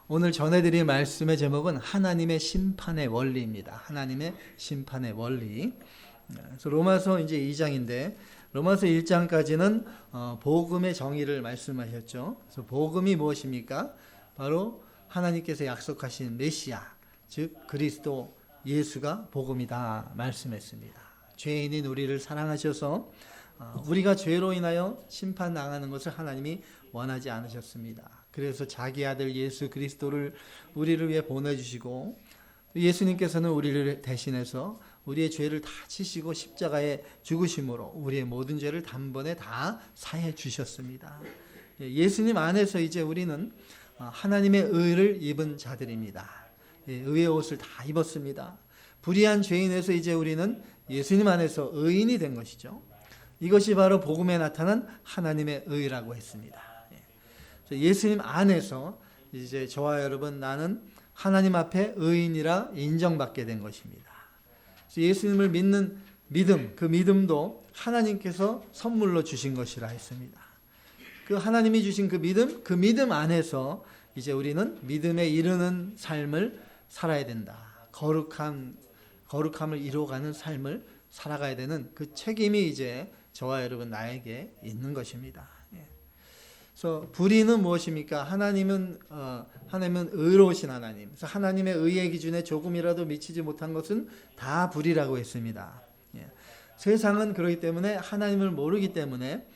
오늘 전해드릴 말씀의 제목은 하나님의 심판의 원리입니다. 하나님의 심판의 원리. 그래서 로마서 이제 2장인데 로마서 1장까지는 복음의 정의를 말씀하셨죠. 그래서 복음이 무엇입니까? 바로 하나님께서 약속하신 메시아, 즉 그리스도 예수가 복음이다 말씀했습니다. 죄인인 우리를 사랑하셔서 우리가 죄로 인하여 심판당하는 것을 하나님이 원하지 않으셨습니다. 그래서 자기 아들 예수 그리스도를 우리를 위해 보내주시고 예수님께서는 우리를 대신해서 우리의 죄를 다 지시고 십자가에 죽으심으로 우리의 모든 죄를 단번에 다 사해 주셨습니다. 예수님 안에서 이제 우리는 하나님의 의를 입은 자들입니다. 의의 옷을 다 입었습니다. 불의한 죄인에서 이제 우리는 예수님 안에서 의인이 된 것이죠. 이것이 바로 복음에 나타난 하나님의 의라고 했습니다. 예수님 안에서 이제 저와 여러분 나는 하나님 앞에 의인이라 인정받게 된 것입니다. 예수님을 믿는 믿음, 그 믿음도 하나님께서 선물로 주신 것이라 했습니다. 그 하나님이 주신 그 믿음 안에서 이제 우리는 믿음에 이르는 삶을 살아야 된다. 거룩함을 이루어가는 삶을 살아가야 되는 그 책임이 이제 저와 여러분 나에게 있는 것입니다. 그래서 불의는 무엇입니까? 하나님은 의로우신 하나님. 그래서 하나님의 의의 기준에 조금이라도 미치지 못한 것은 다 불의라고 했습니다. 세상은 그렇기 때문에 하나님을 모르기 때문에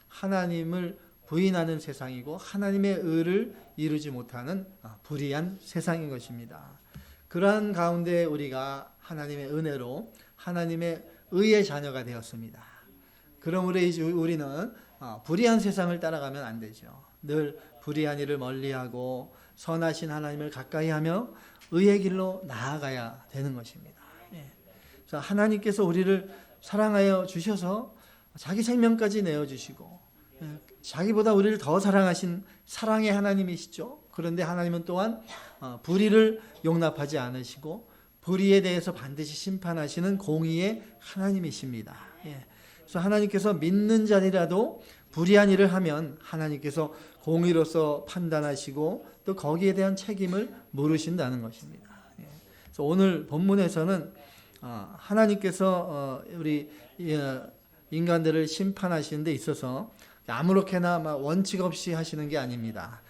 하나님을 부인하는 세상이고 하나님의 의를 이루지 못하는 불의한 세상인 것입니다. 그러한 가운데 우리가 하나님의 은혜로 하나님의 의의 자녀가 되었습니다. 그러므로 이제 우리는 불의한 세상을 따라가면 안 되죠. 늘 불의한 일을 멀리하고 선하신 하나님을 가까이하며 의의 길로 나아가야 되는 것입니다. 그래서 하나님께서 우리를 사랑하여 주셔서 자기 생명까지 내어주시고 자기보다 우리를 더 사랑하신 사랑의 하나님이시죠. 그런데 하나님은 또한 불의를 용납하지 않으시고 불의에 대해서 반드시 심판하시는 공의의 하나님이십니다. 그래서 하나님께서 믿는 자리라도 불의한 일을 하면 하나님께서 공의로서 판단하시고 또 거기에 대한 책임을 물으신다는 것입니다. 그래서 오늘 본문에서는 하나님께서 우리 인간들을 심판하시는 데 있어서 아무렇게나 원칙 없이 하시는 게 아닙니다.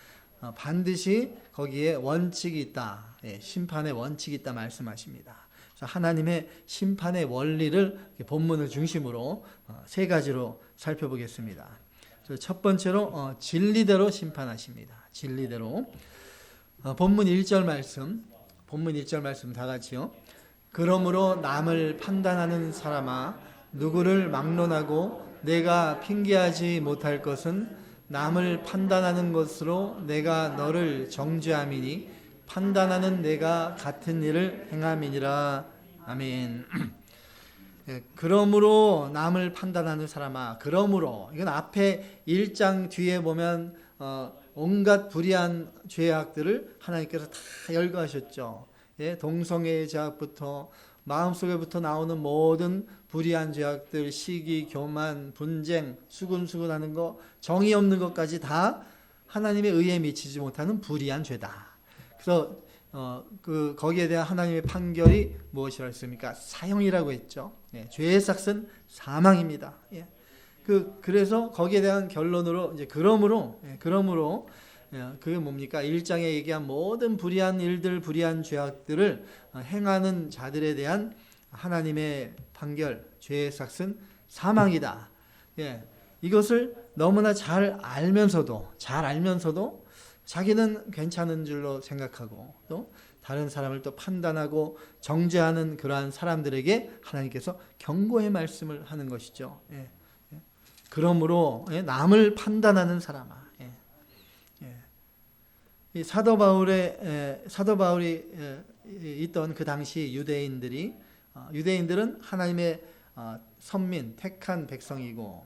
반드시 거기에 원칙이 있다. 심판의 원칙이 있다 말씀하십니다. 하나님의 심판의 원리를 본문을 중심으로 세 가지로 살펴보겠습니다. 첫 번째로 진리대로 심판하십니다. 진리대로. 본문 1절 말씀 다 같이요. 그러므로 남을 판단하는 사람아 누구를 막론하고 내가 핑계하지 못할 것은 남을 판단하는 것으로 내가 너를 정죄함이니 판단하는 내가 같은 일을 행함이니라. 아멘. 그러므로 남을 판단하는 사람아. 그러므로 이건 앞에 1장 뒤에 보면 온갖 불의한 죄악들을 하나님께서 다 열거하셨죠. 동성애의 죄악부터 마음속에부터 나오는 모든 불의한 죄악들, 시기, 교만, 분쟁, 수군수군하는 것, 정의 없는 것까지 다 하나님의 의에 미치지 못하는 불의한 죄다. 그래서 거기에 대한 하나님의 판결이 무엇이라고 했습니까? 사형이라고 했죠. 죄의 삭은 사망입니다. 그래서 거기에 대한 결론으로 이제 그러므로 그게 뭡니까? 1장에 얘기한 모든 불의한 일들, 불의한 죄악들을 행하는 자들에 대한 하나님의 판결, 죄의 삭은 사망이다. 이것을 너무나 잘 알면서도 자기는 괜찮은 줄로 생각하고 또 다른 사람을 또 판단하고 정죄하는 그러한 사람들에게 하나님께서 경고의 말씀을 하는 것이죠. 그러므로 남을 판단하는 사람아. 사도 바울이 있던 그 당시 유대인들은 하나님의 선민, 택한 백성이고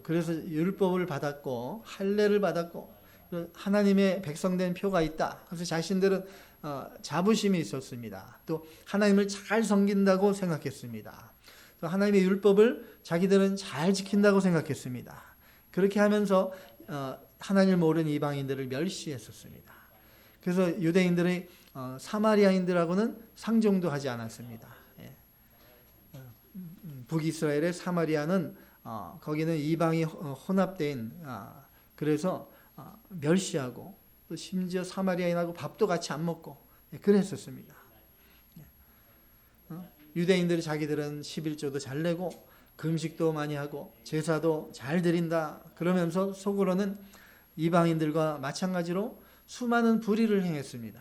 그래서 율법을 받았고 할례를 받았고 하나님의 백성된 표가 있다. 그래서 자신들은 자부심이 있었습니다. 또 하나님을 잘 섬긴다고 생각했습니다. 또 하나님의 율법을 자기들은 잘 지킨다고 생각했습니다. 그렇게 하면서 하나님을 모르는 이방인들을 멸시했었습니다. 그래서 유대인들이 사마리아인들하고는 상종도 하지 않았습니다. 예. 북이스라엘의 사마리아는 거기는 이방이 혼합된 그래서 멸시하고 또 심지어 사마리아인하고 밥도 같이 안 먹고 그랬었습니다. 유대인들이 자기들은 11조도 잘 내고 금식도 많이 하고 제사도 잘 드린다 그러면서 속으로는 이방인들과 마찬가지로 수많은 불의를 행했습니다.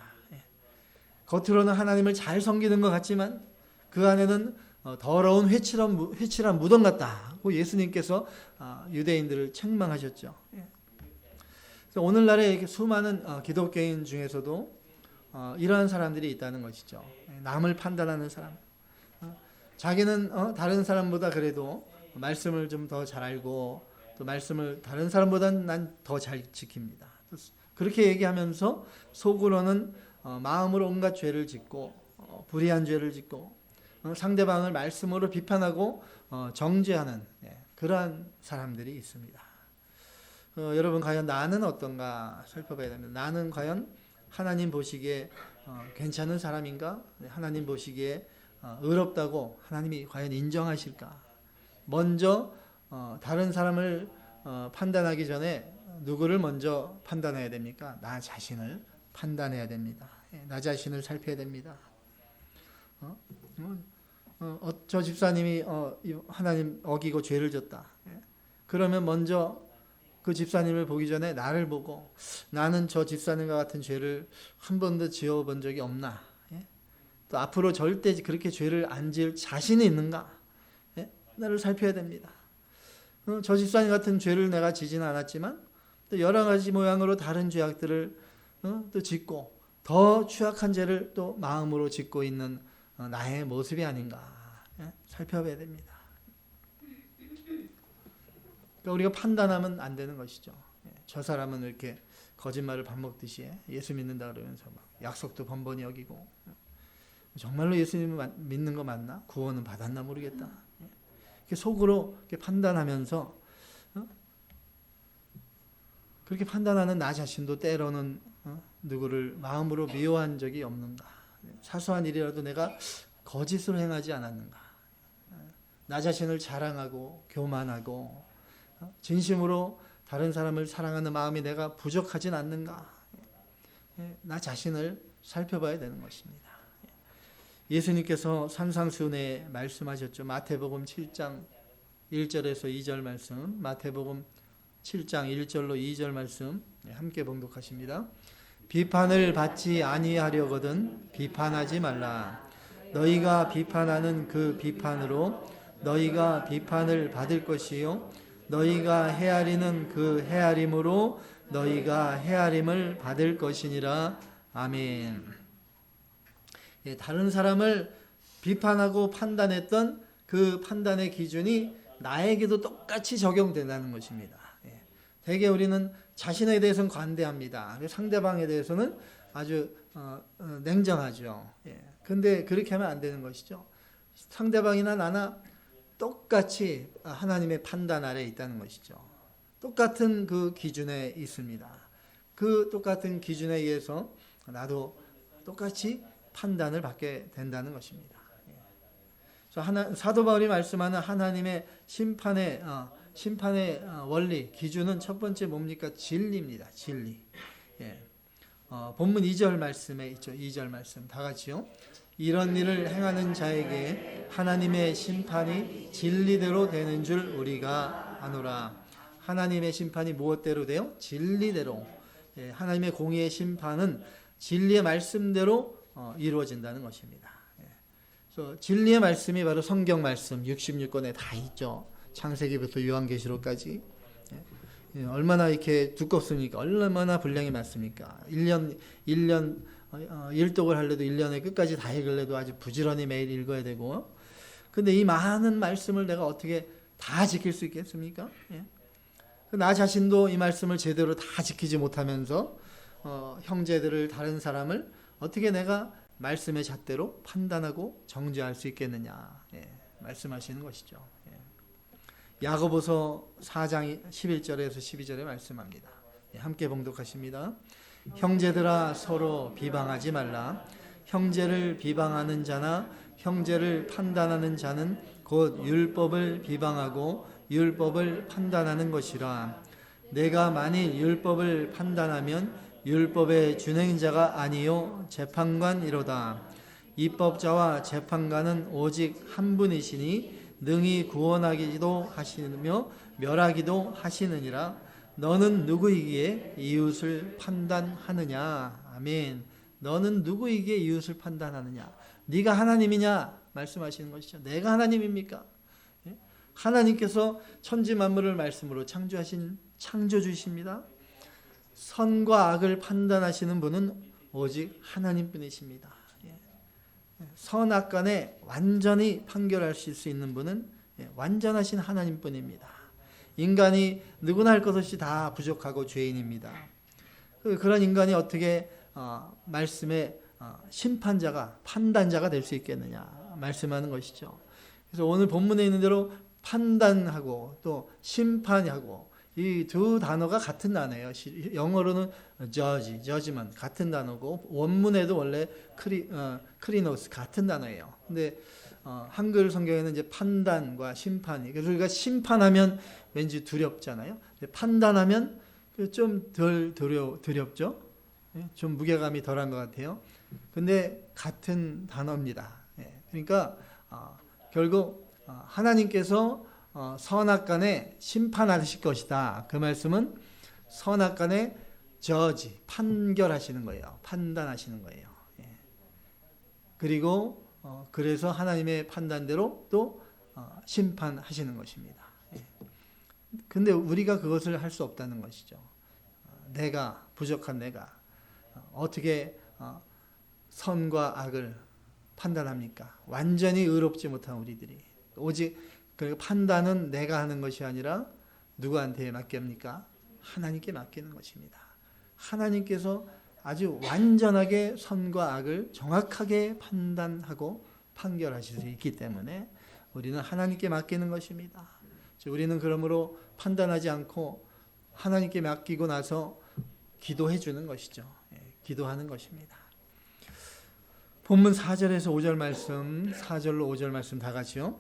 겉으로는 하나님을 잘 섬기는 것 같지만 그 안에는 더러운 회칠한 무덤 같다고 예수님께서 유대인들을 책망하셨죠. 그래서 오늘날의 수많은 기독교인 중에서도 이러한 사람들이 있다는 것이죠. 남을 판단하는 사람. 자기는 다른 사람보다 그래도 말씀을 좀 더 잘 알고 또 말씀을 다른 사람보다는 난 더 잘 지킵니다. 그렇게 얘기하면서 속으로는 마음으로 온갖 죄를 짓고 불의한 죄를 짓고 상대방을 말씀으로 비판하고 정죄하는 그러한 사람들이 있습니다. 여러분 과연 나는 어떤가 살펴봐야 됩니다. 나는 과연 하나님 보시기에 괜찮은 사람인가? 하나님 보시기에 의롭다고 하나님이 과연 인정하실까? 먼저 다른 사람을 판단하기 전에 누구를 먼저 판단해야 됩니까? 나 자신을 판단해야 됩니다. 나 자신을 살펴야 됩니다. 저 집사님이 하나님 어기고 죄를 졌다. 그러면 먼저 그 집사님을 보기 전에 나를 보고 나는 저 집사님과 같은 죄를 한 번도 지어본 적이 없나? 또 앞으로 절대 그렇게 죄를 안 지을 자신이 있는가? 나를 살펴야 됩니다. 저 집사님 같은 죄를 내가 지지는 않았지만 또 여러 가지 모양으로 다른 죄악들을 또 짓고 더 취약한 죄를 또 마음으로 짓고 있는 나의 모습이 아닌가 살펴봐야 됩니다. 그러니까 우리가 판단하면 안 되는 것이죠. 저 사람은 이렇게 거짓말을 밥 먹듯이 예수 믿는다 그러면서 막 약속도 번번이 어기고 정말로 예수님을 믿는 거 맞나? 구원은 받았나 모르겠다. 이렇게 속으로 이렇게 판단하면서 그렇게 판단하는 나 자신도 때로는 누구를 마음으로 미워한 적이 없는가? 사소한 일이라도 내가 거짓으로 행하지 않았는가? 나 자신을 자랑하고 교만하고 진심으로 다른 사람을 사랑하는 마음이 내가 부족하진 않는가? 나 자신을 살펴봐야 되는 것입니다. 예수님께서 산상수훈에 말씀하셨죠. 마태복음 7장 1절에서 2절 말씀, 마태복음 7장 1절로 2절 말씀 함께 봉독하십니다. 비판을 받지 아니하려거든 비판하지 말라. 너희가 비판하는 그 비판으로 너희가 비판을 받을 것이요 너희가 헤아리는 그 헤아림으로 너희가 헤아림을 받을 것이니라. 아멘. 다른 사람을 비판하고 판단했던 그 판단의 기준이 나에게도 똑같이 적용된다는 것입니다. 대개 우리는 자신에 대해서는 관대합니다. 상대방에 대해서는 아주 냉정하죠. 근데 그렇게 하면 안 되는 것이죠. 상대방이나 나나 똑같이 하나님의 판단 아래에 있다는 것이죠. 똑같은 그 기준에 있습니다. 그 똑같은 기준에 의해서 나도 똑같이 판단을 받게 된다는 것입니다. 사도 바울이 말씀하는 하나님의 심판의 원리, 기준은 첫 번째 뭡니까? 진리입니다. 진리. 본문 2절 말씀에 있죠. 2절 말씀 다 같이요. 이런 일을 행하는 자에게 하나님의 심판이 진리대로 되는 줄 우리가 아노라. 하나님의 심판이 무엇대로 돼요? 진리대로. 하나님의 공의의 심판은 진리의 말씀대로 이루어진다는 것입니다. 그래서 진리의 말씀이 바로 성경 말씀 66권에 다 있죠. 창세기부터 요한계시록까지. 얼마나 이렇게 두껍습니까? 얼마나 분량이 많습니까? 1년 일독을 하려도 1년에 끝까지 다 읽으려도 아주 부지런히 매일 읽어야 되고. 근데 이 많은 말씀을 내가 어떻게 다 지킬 수 있겠습니까? 나 자신도 이 말씀을 제대로 다 지키지 못하면서 형제들을 다른 사람을 어떻게 내가 말씀의 잣대로 판단하고 정죄할 수 있겠느냐 말씀하시는 것이죠. 야고보서 4장 11절에서 12절에 말씀합니다. 함께 봉독하십니다. 형제들아 서로 비방하지 말라. 형제를 비방하는 자나 형제를 판단하는 자는 곧 율법을 비방하고 율법을 판단하는 것이라. 내가 만일 율법을 판단하면 율법의 준행자가 아니요 재판관이로다. 입법자와 재판관은 오직 한 분이시니 능히 구원하기도 하시며 멸하기도 하시느니라. 너는 누구이기에 이웃을 판단하느냐. 아멘. 너는 누구이기에 이웃을 판단하느냐. 네가 하나님이냐 말씀하시는 것이죠. 내가 하나님입니까? 하나님께서 천지 만물을 말씀으로 창조하신 창조주이십니다. 선과 악을 판단하시는 분은 오직 하나님뿐이십니다. 선악간에 완전히 판결하실 수 있는 분은 완전하신 하나님뿐입니다. 인간이 누구나 할 것 없이 다 부족하고 죄인입니다. 그런 인간이 어떻게 말씀의 심판자가 판단자가 될 수 있겠느냐 말씀하는 것이죠. 그래서 오늘 본문에 있는 대로 판단하고 또 심판하고 이 두 단어가 같은 단어예요. 영어로는 judgment 같은 단어고 원문에도 원래 크리노스 같은 단어예요. 근데 한글 성경에는 이제 판단과 심판이, 그래서 우리가 심판하면 왠지 두렵잖아요. 판단하면 좀 덜 두렵죠. 좀 무게감이 덜한 것 같아요. 근데 같은 단어입니다. 그러니까 결국 하나님께서 선악간에 심판하실 것이다. 그 말씀은 선악간에 저지 판결하시는 거예요. 판단하시는 거예요. 그리고 그래서 하나님의 판단대로 또 심판하시는 것입니다. 근데 우리가 그것을 할 수 없다는 것이죠. 내가 부족한 내가 어떻게 선과 악을 판단합니까? 완전히 의롭지 못한 우리들이 오직 그 판단은 내가 하는 것이 아니라 누구한테 맡깁니까? 하나님께 맡기는 것입니다. 하나님께서 아주 완전하게 선과 악을 정확하게 판단하고 판결하실 수 있기 때문에 우리는 하나님께 맡기는 것입니다. 우리는 그러므로 판단하지 않고 하나님께 맡기고 나서 기도해 주는 것이죠. 기도하는 것입니다. 본문 4절에서 5절 말씀, 4절로 5절 말씀 다 같이요.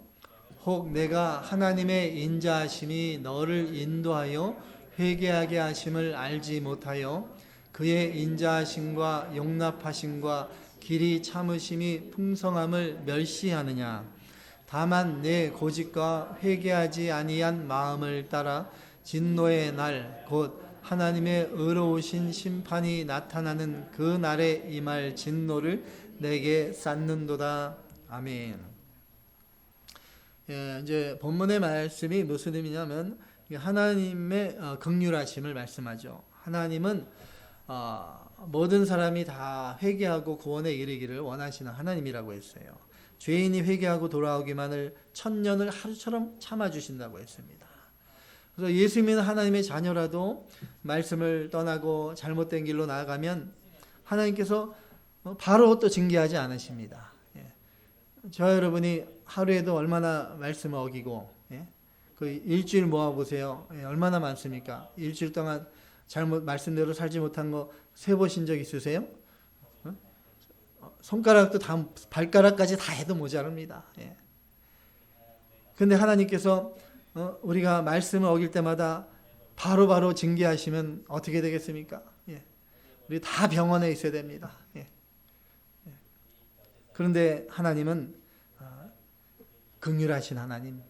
혹 내가 하나님의 인자하심이 너를 인도하여 회개하게 하심을 알지 못하여 그의 인자하심과 용납하심과 길이 참으심이 풍성함을 멸시하느냐. 다만 내 고집과 회개하지 아니한 마음을 따라 진노의 날 곧 하나님의 의로우신 심판이 나타나는 그 날에 임할 진노를 내게 쌓는도다. 아멘. 이제 본문의 말씀이 무슨 의미냐면 하나님의 긍휼하심을 말씀하죠. 하나님은 모든 사람이 다 회개하고 구원에 이르기를 원하시는 하나님이라고 했어요. 죄인이 회개하고 돌아오기만을 천년을 하루처럼 참아주신다고 했습니다. 그래서 예수 믿는 하나님의 자녀라도 말씀을 떠나고 잘못된 길로 나아가면 하나님께서 바로 또 징계하지 않으십니다. 저 여러분이 하루에도 얼마나 말씀을 어기고 그 일주일 모아보세요. 얼마나 많습니까? 일주일 동안 잘못 말씀대로 살지 못한 거 세보신 적 있으세요? 손가락도 다 발가락까지 다 해도 모자랍니다. 그런데 하나님께서 우리가 말씀을 어길 때마다 바로바로 징계하시면 어떻게 되겠습니까? 우리 다 병원에 있어야 됩니다. 그런데 하나님은 긍휼하신 하나님,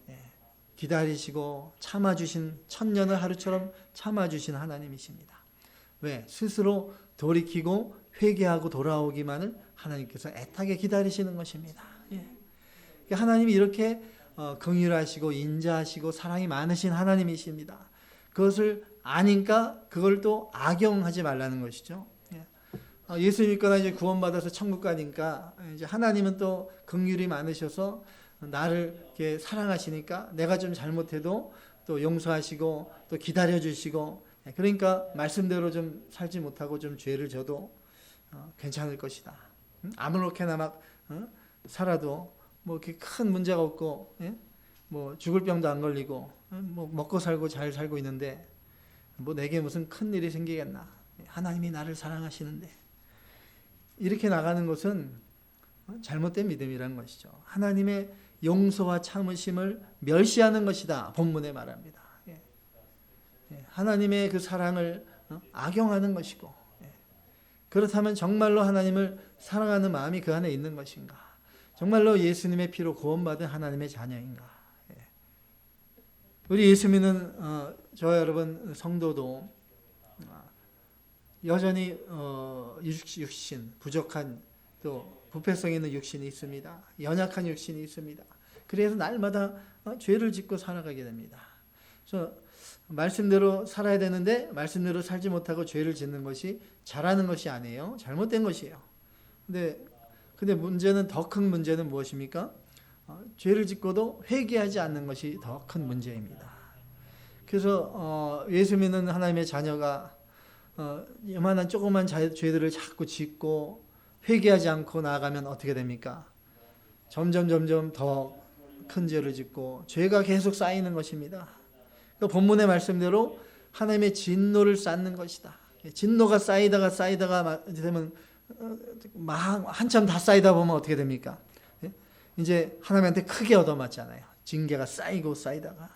기다리시고 참아주신 천년을 하루처럼 참아주신 하나님이십니다. 왜? 스스로 돌이키고 회개하고 돌아오기만을 하나님께서 애타게 기다리시는 것입니다. 하나님이 이렇게 긍휼하시고 인자하시고 사랑이 많으신 하나님이십니다. 그것을 아니까 그걸 또 악용하지 말라는 것이죠. 예수 믿거나 이제 구원받아서 천국 가니까 이제 하나님은 또 긍휼이 많으셔서 나를 이렇게 사랑하시니까 내가 좀 잘못해도 또 용서하시고 또 기다려 주시고, 그러니까 말씀대로 좀 살지 못하고 좀 죄를 져도 괜찮을 것이다. 아무렇게나 막 살아도 뭐 이렇게 큰 문제가 없고, 뭐 죽을 병도 안 걸리고, 뭐 먹고 살고 잘 살고 있는데 뭐 내게 무슨 큰 일이 생기겠나? 하나님이 나를 사랑하시는데. 이렇게 나가는 것은 잘못된 믿음이라는 것이죠. 하나님의 용서와 참으심을 멸시하는 것이다. 본문에 말합니다. 하나님의 그 사랑을 악용하는 것이고, 그렇다면 정말로 하나님을 사랑하는 마음이 그 안에 있는 것인가? 정말로 예수님의 피로 구원받은 하나님의 자녀인가? 우리 예수 믿는 저와 여러분 성도도 여전히 육신, 부족한, 또 부패성 있는 육신이 있습니다. 연약한 육신이 있습니다. 그래서 날마다 죄를 짓고 살아가게 됩니다. 그래서 말씀대로 살아야 되는데 말씀대로 살지 못하고 죄를 짓는 것이 잘하는 것이 아니에요. 잘못된 것이에요. 근데 문제는, 더 큰 문제는 무엇입니까? 죄를 짓고도 회개하지 않는 것이 더 큰 문제입니다. 그래서 예수 믿는 하나님의 자녀가 요만한 조그만 죄들을 자꾸 짓고 회개하지 않고 나아가면 어떻게 됩니까? 점점 더 큰 죄를 짓고 죄가 계속 쌓이는 것입니다. 그 본문의 말씀대로 하나님의 진노를 쌓는 것이다. 진노가 쌓이다가 되면 한참 다 쌓이다 보면 어떻게 됩니까? 이제 하나님한테 크게 얻어맞잖아요. 징계가 쌓이다가.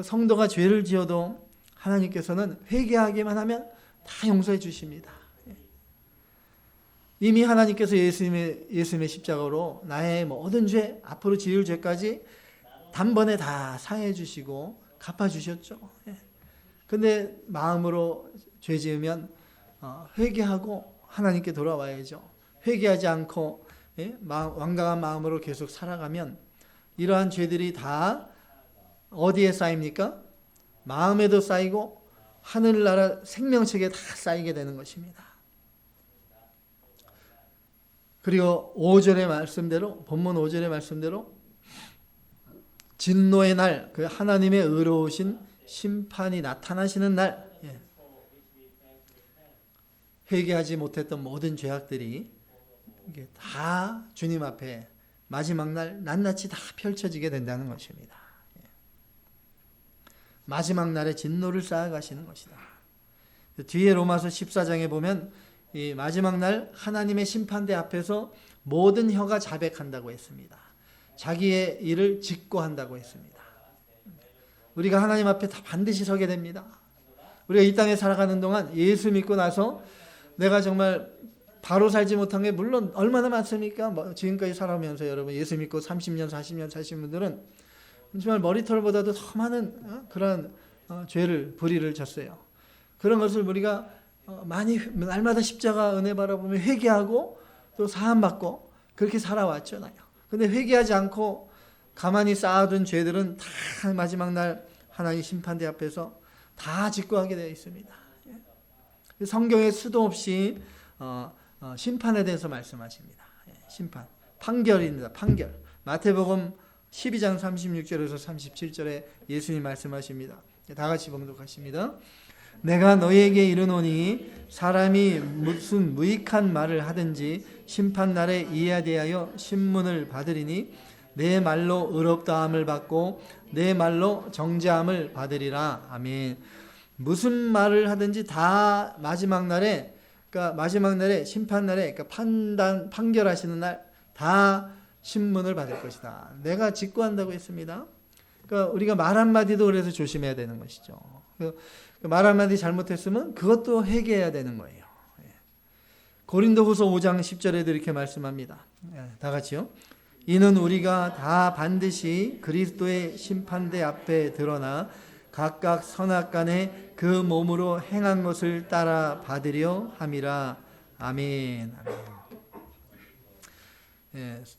성도가 죄를 지어도 하나님께서는 회개하기만 하면 다 용서해 주십니다. 이미 하나님께서 예수님의 십자가로 나의 모든 죄, 앞으로 지을 죄까지 단번에 다 사해 주시고 갚아 주셨죠. 근데 마음으로 죄 지으면 회개하고 하나님께 돌아와야죠. 회개하지 않고 완강한 마음으로 계속 살아가면 이러한 죄들이 다 어디에 쌓입니까? 마음에도 쌓이고 하늘나라 생명책에 다 쌓이게 되는 것입니다. 그리고 5절의 말씀대로, 본문 5절의 말씀대로 진노의 날, 그 하나님의 의로우신 심판이 나타나시는 날, 회개하지 못했던 모든 죄악들이 이게 다 주님 앞에 마지막 날 낱낱이 다 펼쳐지게 된다는 것입니다. 마지막 날에 진노를 쌓아가시는 것이다. 뒤에 로마서 14장에 보면 이 마지막 날 하나님의 심판대 앞에서 모든 혀가 자백한다고 했습니다. 자기의 일을 직고한다고 했습니다. 우리가 하나님 앞에 다 반드시 서게 됩니다. 우리가 이 땅에 살아가는 동안 예수 믿고 나서 내가 정말 바로 살지 못한 게 물론 얼마나 많습니까? 지금까지 살아오면서 여러분 예수 믿고 30년, 40년 사신 분들은 정말 머리털보다도 더 많은 그런 불의를 졌어요. 그런 것을 우리가 많이 날마다 십자가 은혜 바라보며 회개하고 또 사함받고 그렇게 살아왔잖아요. 근데 회개하지 않고 가만히 쌓아둔 죄들은 다 마지막 날 하나님 심판대 앞에서 다 직고하게 되어 있습니다. 성경에 수도 없이 심판에 대해서 말씀하십니다. 심판, 판결입니다. 판결. 마태복음 12장 36절에서 37절에 예수님 말씀하십니다. 다 같이 봉독하십니다. 내가 너희에게 이르노니 사람이 무슨 무익한 말을 하든지 심판날에 이에 대하여 신문을 받으리니 내 말로 의롭다함을 받고 내 말로 정죄함을 받으리라. 아멘. 무슨 말을 하든지 다 마지막 날에, 그러니까 마지막 날에 심판날에, 그러니까 판결하시는 날 다 신문을 받을 것이다. 내가 직고한다고 했습니다. 그러니까 우리가 말 한마디도 그래서 조심해야 되는 것이죠. 말 한마디 잘못했으면 그것도 회개해야 되는 거예요. 고린도후서 5장 10절에도 이렇게 말씀합니다. 다 같이요. 이는 우리가 다 반드시 그리스도의 심판대 앞에 드러나 각각 선악간에 그 몸으로 행한 것을 따라 받으려 함이라. 아멘.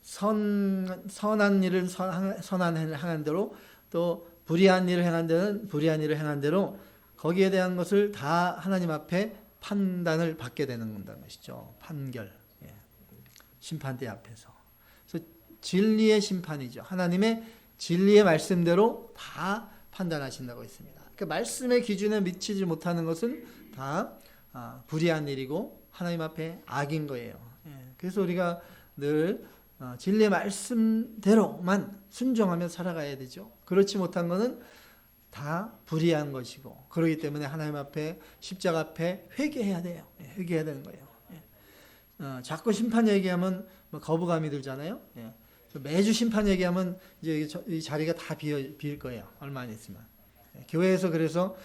선한 일은 선한 일을 행한 대로, 또 불의한 일을 행한 데는 불의한 일을 행한 대로 거기에 대한 것을 다 하나님 앞에 판단을 받게 되는 것이죠. 판결. 심판대 앞에서. 그래서 진리의 심판이죠. 하나님의 진리의 말씀대로 다 판단하신다고 했습니다. 그러니까 말씀의 기준에 미치지 못하는 것은 다 불의한 일이고 하나님 앞에 악인 거예요. 그래서 우리가 늘 진리의 말씀대로만 순종하며 살아가야 되죠. 그렇지 못한 것은 다 불의한 것이고, 그렇기 때문에 하나님 앞에, 십자가 앞에 회개해야 돼요. 회개해야 되는 거예요. 자꾸 심판 얘기하면 뭐 거부감이 들잖아요. 매주 심판 얘기하면 이제 이 자리가 다 비일 거예요. 얼마 안 있으면. 교회에서 그래서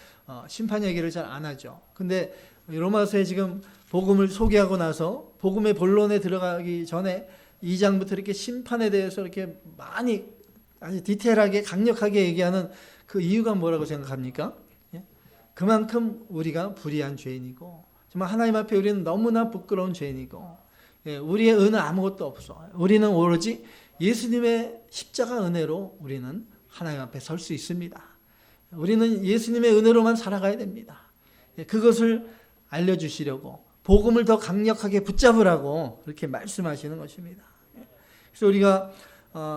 심판 얘기를 잘 안 하죠. 근데 로마서에 지금 복음을 소개하고 나서 복음의 본론에 들어가기 전에 2장부터 이렇게 심판에 대해서 이렇게 많이 아주 디테일하게 강력하게 얘기하는 그 이유가 뭐라고 생각합니까? 그만큼 우리가 불의한 죄인이고, 정말 하나님 앞에 우리는 너무나 부끄러운 죄인이고, 우리의 은은 아무것도 없어. 우리는 오로지 예수님의 십자가 은혜로 우리는 하나님 앞에 설 수 있습니다. 우리는 예수님의 은혜로만 살아가야 됩니다. 그것을 알려주시려고 복음을 더 강력하게 붙잡으라고 그렇게 말씀하시는 것입니다. 그래서 우리가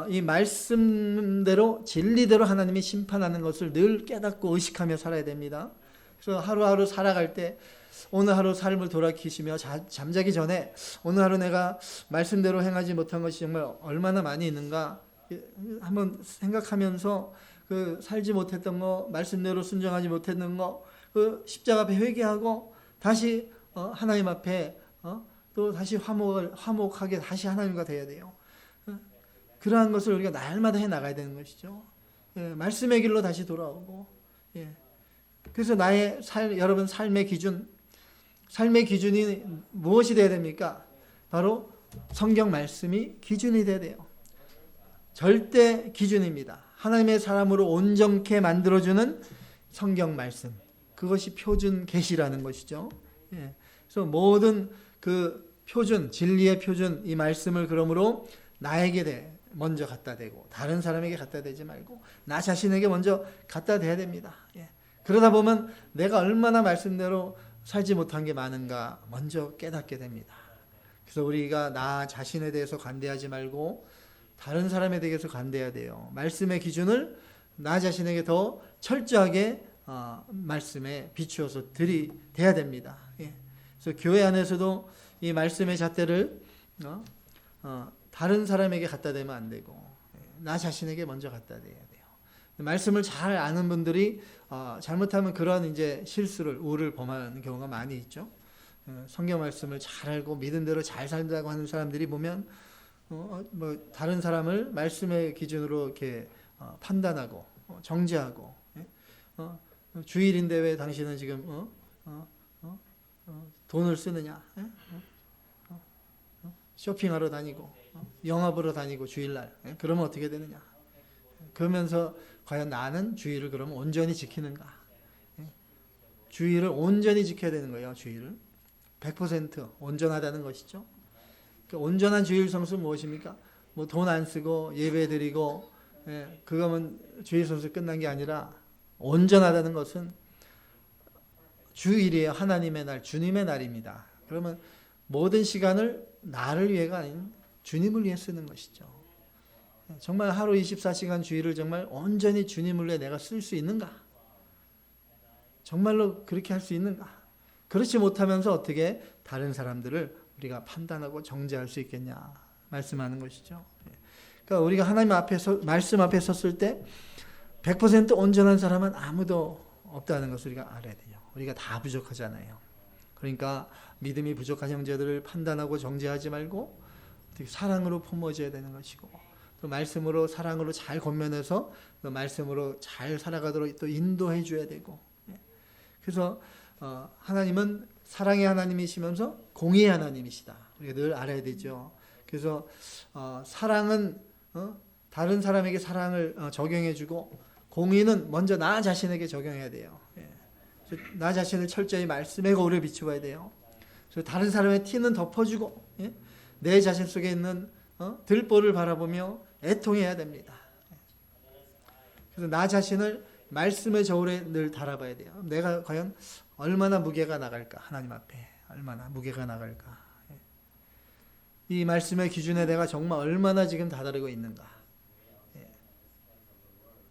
이 말씀대로 진리대로 하나님이 심판하는 것을 늘 깨닫고 의식하며 살아야 됩니다. 그래서 하루하루 살아갈 때 오늘 하루 삶을 돌아키시며 잠자기 전에 오늘 하루 내가 말씀대로 행하지 못한 것이 정말 얼마나 많이 있는가 한번 생각하면서 그 살지 못했던 거, 말씀대로 순종하지 못했던 거, 그 십자가 앞에 회개하고 다시 하나님 앞에 또 다시 화목하게 다시 하나님과 돼야 돼요. 그러한 것을 우리가 날마다 해 나가야 되는 것이죠. 말씀의 길로 다시 돌아오고. 그래서 여러분 삶의 기준이 무엇이 돼야 됩니까? 바로 성경 말씀이 기준이 돼야 돼요. 절대 기준입니다. 하나님의 사람으로 온전케 만들어주는 성경 말씀. 그것이 표준 계시라는 것이죠. 그래서 모든 그 표준, 진리의 표준, 이 말씀을 그러므로 나에게 먼저 갖다 대고 다른 사람에게 갖다 대지 말고 나 자신에게 먼저 갖다 대야 됩니다. 그러다 보면 내가 얼마나 말씀대로 살지 못한 게 많은가 먼저 깨닫게 됩니다. 그래서 우리가 나 자신에 대해서 관대하지 말고 다른 사람에 대해서 관대해야 돼요. 말씀의 기준을 나 자신에게 더 철저하게 말씀에 비추어서 들이대야 됩니다. 그래서 교회 안에서도 이 말씀의 잣대를 다른 사람에게 갖다 대면 안 되고 나 자신에게 먼저 갖다 대야 돼요. 말씀을 잘 아는 분들이 잘못하면 그런 이제 우를 범하는 경우가 많이 있죠. 성경 말씀을 잘 알고 믿은 대로 잘 살다고 하는 사람들이 보면 뭐 다른 사람을 말씀의 기준으로 이렇게 판단하고 정죄하고 주일인데 왜 당신은 지금 돈을 쓰느냐? 쇼핑하러 다니고 영화 보러 다니고 주일날 그러면 어떻게 되느냐? 그러면서 과연 나는 주일을 그러면 온전히 지키는가? 주일을 온전히 지켜야 되는 거예요. 주일을 100% 온전하다는 것이죠. 그 온전한 주일 성수는 무엇입니까? 뭐 돈 안 쓰고 예배 드리고 그거면 주일 성수 끝난 게 아니라 온전하다는 것은 주일이에요. 하나님의 날, 주님의 날입니다. 그러면 모든 시간을 나를 위해가 아닌 주님을 위해 쓰는 것이죠. 정말 하루 24시간 주일을 정말 온전히 주님을 위해 내가 쓸 수 있는가? 정말로 그렇게 할 수 있는가? 그렇지 못하면서 어떻게 다른 사람들을 우리가 판단하고 정죄할 수 있겠냐 말씀하는 것이죠. 그러니까 우리가 하나님 앞에서 말씀 앞에 섰을 때 100% 온전한 사람은 아무도 없다는 것을 우리가 알아야 돼요. 우리가 다 부족하잖아요. 그러니까 믿음이 부족한 형제들을 판단하고 정죄하지 말고 사랑으로 품어줘야 되는 것이고 또 말씀으로 사랑으로 잘 권면해서 또 말씀으로 잘 살아가도록 또 인도해 줘야 되고. 그래서 하나님은 사랑의 하나님이시면서 공의의 하나님이시다. 우리가 늘 알아야 되죠. 그래서 사랑은 다른 사람에게 사랑을 적용해주고 공의는 먼저 나 자신에게 적용해야 돼요. 나 자신을 철저히 말씀의 거울에 비추어야 돼요. 그래서 다른 사람의 티는 덮어주고 내 자신 속에 있는 들보를 바라보며 애통해야 됩니다. 그래서 나 자신을 말씀의 저울에 늘 달아봐야 돼요. 내가 과연 얼마나 무게가 나갈까? 하나님 앞에 얼마나 무게가 나갈까? 이 말씀의 기준에 내가 정말 얼마나 지금 다다르고 있는가?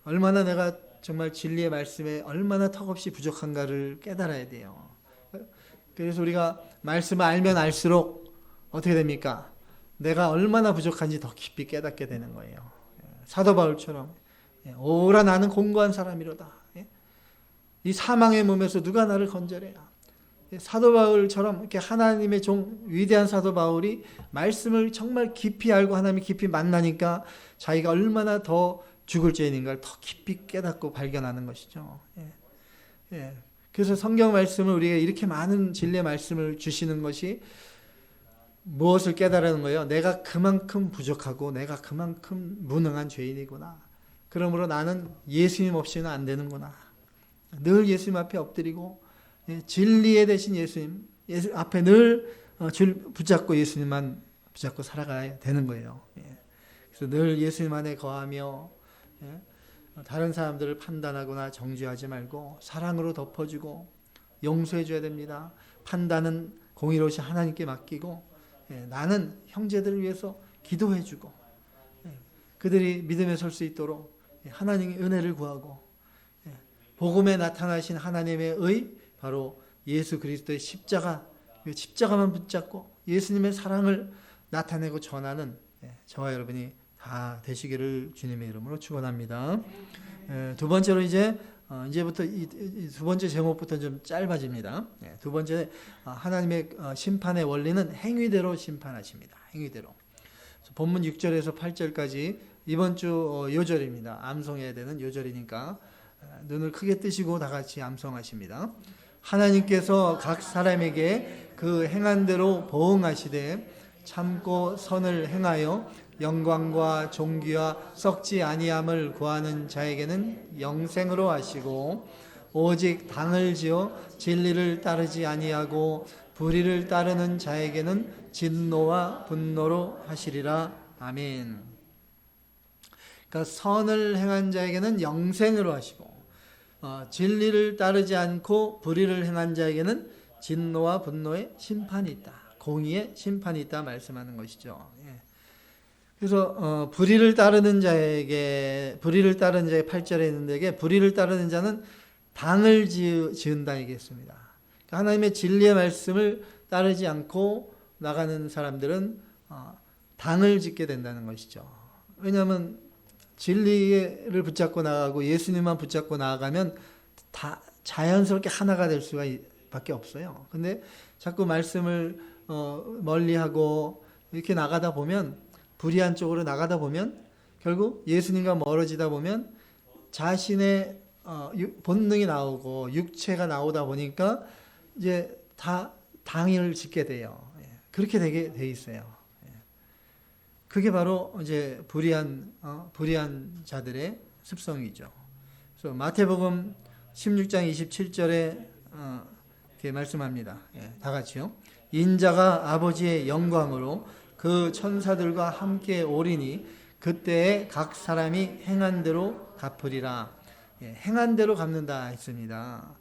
얼마나 내가 정말 진리의 말씀에 얼마나 턱없이 부족한가를 깨달아야 돼요. 그래서 우리가 말씀을 알면 알수록 어떻게 됩니까? 내가 얼마나 부족한지 더 깊이 깨닫게 되는 거예요. 사도 바울처럼 오라 나는 공고한 사람이로다. 이 사망의 몸에서 누가 나를 건져내야. 사도 바울처럼 이렇게 하나님의 종, 위대한 사도 바울이 말씀을 정말 깊이 알고 하나님이 깊이 만나니까 자기가 얼마나 더 죽을 죄인인가를 더 깊이 깨닫고 발견하는 것이죠. 그래서 성경 말씀을 우리가 이렇게 많은 진리의 말씀을 주시는 것이 무엇을 깨달는 거예요? 내가 그만큼 부족하고 내가 그만큼 무능한 죄인이구나. 그러므로 나는 예수님 없이는 안 되는구나. 늘 예수님 앞에 엎드리고 진리의 대신 예수님 앞에 늘 붙잡고 예수님만 붙잡고 살아가야 되는 거예요. 그래서 늘 예수님 안에 거하며 다른 사람들을 판단하거나 정죄하지 말고 사랑으로 덮어주고 용서해 줘야 됩니다. 판단은 공의로우신 하나님께 맡기고 나는 형제들을 위해서 기도해 주고 그들이 믿음에 설 수 있도록 하나님의 은혜를 구하고 복음에 나타나신 하나님의 의 바로 예수 그리스도의 십자가만 붙잡고 예수님의 사랑을 나타내고 전하는 저와 여러분이 다 되시기를 주님의 이름으로 축원합니다. 두 번째로 이제부터 이 두 번째 제목부터 좀 짧아집니다. 두 번째 하나님의 심판의 원리는 행위대로 심판하십니다. 행위대로. 본문 6절에서 8절까지 이번 주 요절입니다. 암송해야 되는 요절이니까 눈을 크게 뜨시고 다 같이 암송하십니다. 하나님께서 각 사람에게 그 행한 대로 보응하시되 참고 선을 행하여 영광과 존귀와 썩지 아니함을 구하는 자에게는 영생으로 하시고 오직 당을 지어 진리를 따르지 아니하고 불의를 따르는 자에게는 진노와 분노로 하시리라. 아멘. 그러니까 선을 행한 자에게는 영생으로 하시고 진리를 따르지 않고 불의를 행한 자에게는 진노와 분노의 심판이 있다. 공의의 심판이 있다 말씀하는 것이죠. 그래서 불의를 따르는 자에게 8절에 있는 데게 불의를 따르는 자는 당을 지은다 얘기했습니다. 그러니까 하나님의 진리의 말씀을 따르지 않고 나가는 사람들은 당을 짓게 된다는 것이죠. 왜냐하면 진리를 붙잡고 나가고 예수님만 붙잡고 나아가면 다 자연스럽게 하나가 될 수밖에 없어요. 근데 자꾸 말씀을 멀리하고 이렇게 나가다 보면 불의한 쪽으로 나가다 보면 결국 예수님과 멀어지다 보면 자신의 본능이 나오고 육체가 나오다 보니까 이제 다 당을 짓게 돼요. 그렇게 되게 돼 있어요. 그게 바로 이제 불의한 자들의 습성이죠. 그래서 마태복음 16장 27절에 이렇게 말씀합니다. 다 같이요. 인자가 아버지의 영광으로 그 천사들과 함께 오리니 그때에 각 사람이 행한 대로 갚으리라. 행한 대로 갚는다 했습니다.